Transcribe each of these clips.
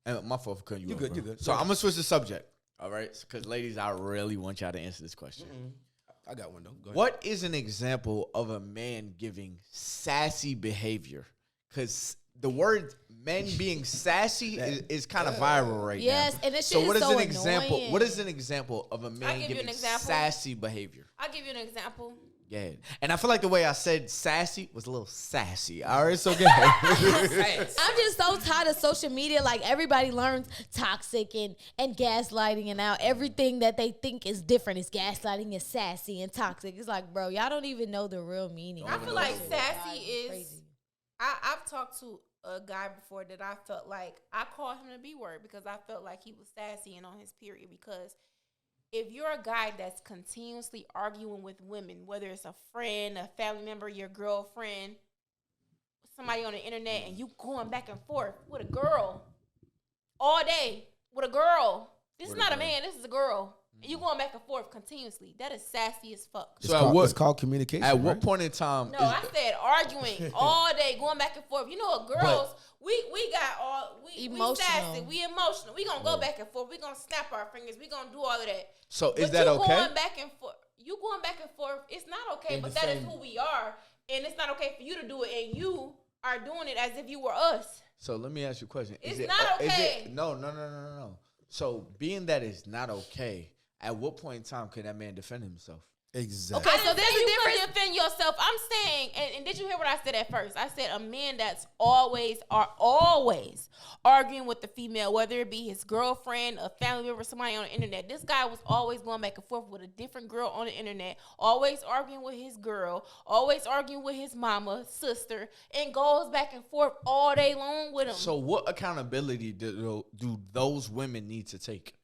And my fault for cutting you You off, good, bro. you good. So I'm gonna switch the subject. All right, because ladies, I really want y'all to answer this question. I got one though. Go ahead. What is an example of a man giving sassy behavior? Because the word "men being sassy" is kind of viral right now. Yes, and this shit so what is is so an example? annoying. What is an example of a man give you giving an example. sassy behavior? I'll give you an example. Yeah, and I feel like the way I said sassy was a little sassy. All right, so good. I'm just so tired of social media. Like, everybody learns toxic and gaslighting, and now everything that they think is different is gaslighting, is sassy and toxic. It's like, bro, y'all don't even know the real meaning. I feel like sassy is. Crazy. I've talked to a guy before that I felt like I called him the B word because I felt like he was sassy and on his period. Because if you're a guy that's continuously arguing with women, whether it's a friend, a family member, your girlfriend, somebody on the internet, and you going back and forth with a girl all day with a girl, this is not a man, this is a girl. And you going back and forth continuously. That is sassy as fuck. It's called communication. At what right? point in time? No, I said arguing all day, going back and forth. You know, girls, we got all we sassy, we emotional. We gonna go back and forth. We gonna snap our fingers. We gonna do all of that. So is but that you okay? Going back and forth. You going back and forth. It's not okay, but that is who we are, and it's not okay for you to do it, and you are doing it as if you were us. So let me ask you a question. It's not okay. No. So being that it's not okay, at what point in time can that man defend himself? Exactly. Okay, so there's a difference. Defend yourself. I'm saying, and did you hear what I said at first? I said a man that's always arguing with the female, whether it be his girlfriend, a family member, somebody on the internet. This guy was always going back and forth with a different girl on the internet, always arguing with his girl, always arguing with his mama, sister, and goes back and forth all day long with him. So what accountability do those women need to take?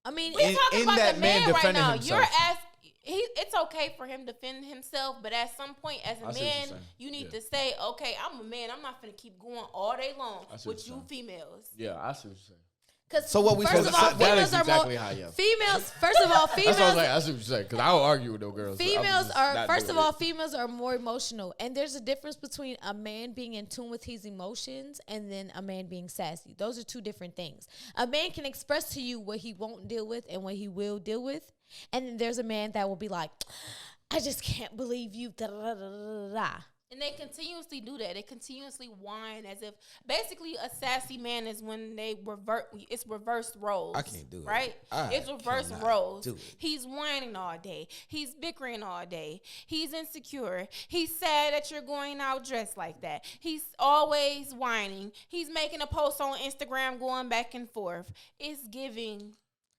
I mean, we're talking about that the man man right defending now. himself. You're asking. It's okay for him to defend himself, but at some point, as a man, you need to say, "Okay, I'm a man. I'm not gonna keep going all day long with you females." Yeah, I see what you're saying. Because So what we first of all, females are exactly more how I am. females. First of all, females. That's what I was like. I see what you're saying. Because I don't argue with no girls. Females are first of all, females are more emotional, and there's a difference between a man being in tune with his emotions and then a man being sassy. Those are two different things. A man can express to you what he won't deal with and what he will deal with, and then there's a man that will be like, "I just can't believe you." Da, da, da, da, da. And they continuously do that. They continuously whine as if basically a sassy man is when they revert. It's reverse roles. I can't do it. Right? It's reverse cannot roles. do it. He's whining all day. He's bickering all day. He's insecure. He's sad that you're going out dressed like that. He's always whining. He's making a post on Instagram going back and forth. It's giving.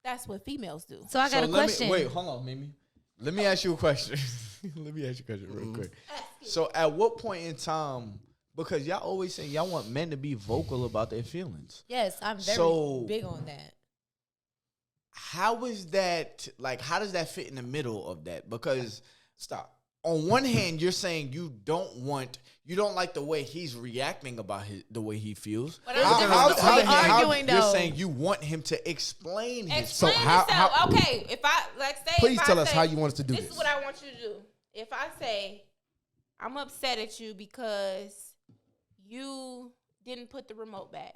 That's what females do. So I got a question. Wait, hold on, Mimi. Let me ask you a question. Let me ask you a question real quick. So at what point in time, because y'all always say y'all want men to be vocal about their feelings. Yes, I'm very big on that. How is that, like, how does that fit in the middle of that? Because, on one hand, you're saying you don't like the way he's reacting about the way he feels. But you're saying you want him to explain his. Explain yourself. Okay, if I please tell us how you want us to do this. This is what I want you to do. If I say I'm upset at you because you didn't put the remote back,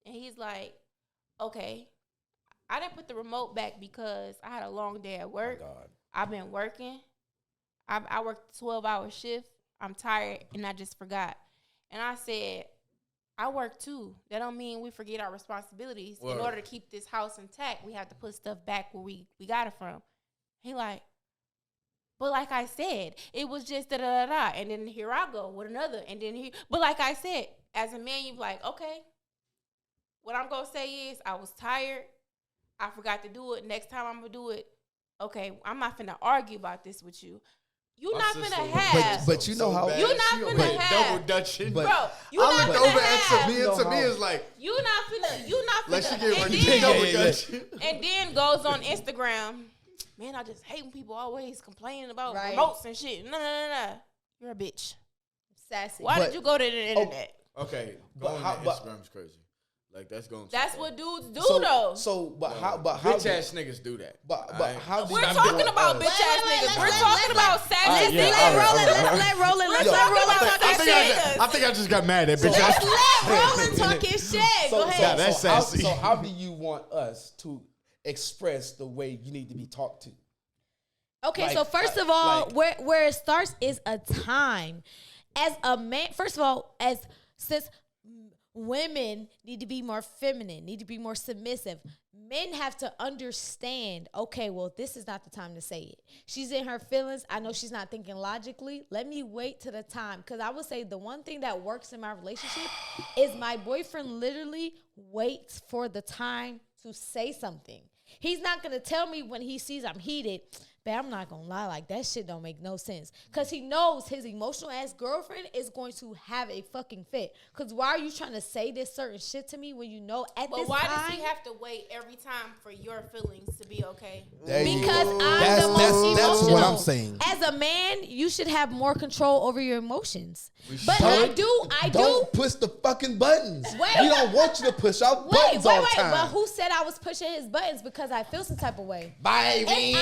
and he's like, okay, I didn't put the remote back because I had a long day at work. Oh God. I've been working. I worked a 12-hour shift. I'm tired, and I just forgot. And I said, I work too. That don't mean we forget our responsibilities. In order to keep this house intact, we have to put stuff back where we got it from. He like, but like I said, it was just da-da-da-da. And then here I go with another. And then but like I said, as a man, you're like, okay, what I'm going to say is I was tired. I forgot to do it. Next time I'm going to do it. Okay, I'm not finna argue about this with you. You're not finna have. But you know how. You're not finna have. Double dutching. Bro, you're not looked finna over have. at to me is like. You're not finna. Like she get ready and to then, double dutch. and then goes on Instagram. Man, I just hate when people always complaining about remotes and shit. No. You're a bitch. Sassy. Why did you go to the internet? Okay, but Instagram's crazy. Like that's going. That's what dudes do, So, though. but how Bitch ass niggas do that. But Alright? how? We're talking about bitch ass niggas. We're talking about sassy niggas. Let Roland I talk. think I just got mad at bitch ass. Let Roland talk his shit. Go ahead. that's sassy. So how do you want us to express the way you need to be talked to? Okay, Like, so first of all, where it starts is a time. As a man, first of all, since women need to be more feminine, need to be more submissive, men have to understand, okay, well, this is not the time to say it. She's in her feelings. I know she's not thinking logically. Let me wait to the time. Because I would say the one thing that works in my relationship is my boyfriend literally waits for the time to say something. He's not going to tell me when he sees I'm heated, but I'm not going to lie, like that shit don't make no sense. Because he knows his emotional ass girlfriend is going to have a fucking fit. Because why are you trying to say this certain shit to me when you know at this time? But why does he have to wait every time for your feelings to be okay? Because I'm the most emotional. That's what I'm saying. As a man, you should have more control over your emotions. But Don't I do. Don't push the fucking buttons. Wait. We don't want you to push our buttons all the time. But who said I was pushing his buttons because I feel some type of way? Baby.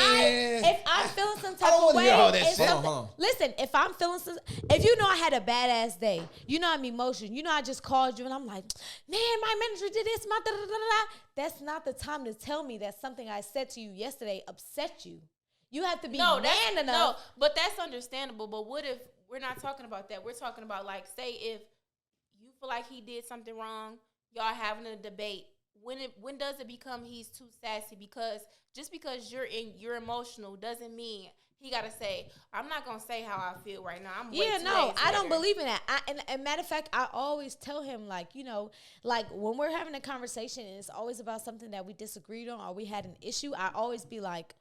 If I'm feeling some type don't of wanna way, hear all that it's shit. something- Hold on. listen, if I'm feeling some, if you know I had a badass day, you know I'm emotional, you know I just called you and I'm like, man, my manager did this, my da da da da. That's not the time to tell me that something I said to you yesterday upset you. You have to be man enough. No, but that's understandable. But what if we're not talking about that? We're talking about, like, say if you feel like he did something wrong, y'all having a debate. When does it become he's too sassy? Because just because you're emotional doesn't mean he gotta say, I'm not gonna say how I feel right now. I'm way Yeah, too no, lazy I don't later." believe in that. And matter of fact, I always tell him, like, you know, like when we're having a conversation and it's always about something that we disagreed on or we had an issue, I always be like,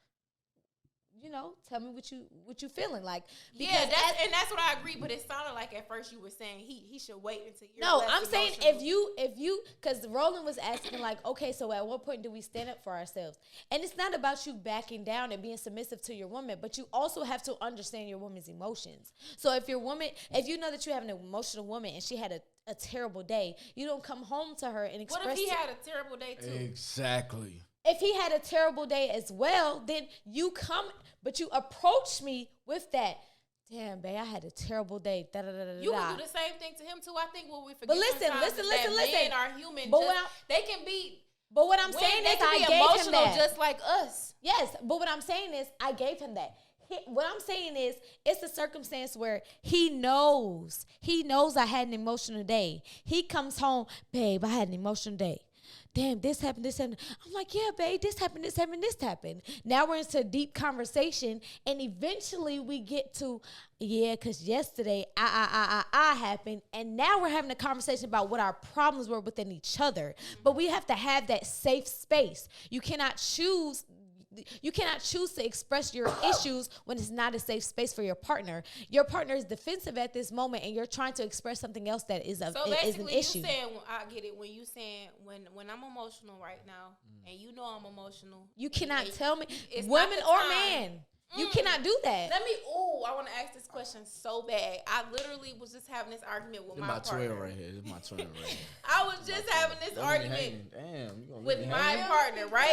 you know, tell me what you feeling like. Yeah, that's what I agree. But it sounded like at first you were saying he should wait until you're No, less I'm saying emotional. if you, because Roland was asking like, okay, so at what point do we stand up for ourselves? And it's not about you backing down and being submissive to your woman, but you also have to understand your woman's emotions. So if you know that you have an emotional woman and she had a terrible day, you don't come home to her and express. What if he had a terrible day too? Exactly. If he had a terrible day as well, then you come, but you approach me with that. Damn, babe, I had a terrible day. Da, da, da, da, You da. would do the same thing to him too. I think what we forget But listen, sometimes is that men are human. But they can be. But what I'm saying They is, can I be gave him emotional that. just like us. Yes, but what I'm saying is, I gave him that. What I'm saying is, it's a circumstance where he knows I had an emotional day. He comes home, babe, I had an emotional day. Damn, this happened. I'm like, yeah, babe, this happened. Now we're into a deep conversation, and eventually we get to, yeah, because yesterday, I happened, and now we're having a conversation about what our problems were within each other. But we have to have that safe space. You cannot choose to express your issues when it's not a safe space for your partner. Your partner is defensive at this moment, and you're trying to express something else that is an issue. You saying, I get it. When you saying when I'm emotional right now, and you know I'm emotional, you cannot tell me, it's woman not the or time. man. You cannot do that. I want to ask this question so bad. I literally was just having this argument with my partner. This is my twin right here. I was just having this argument Damn, with my partner, right?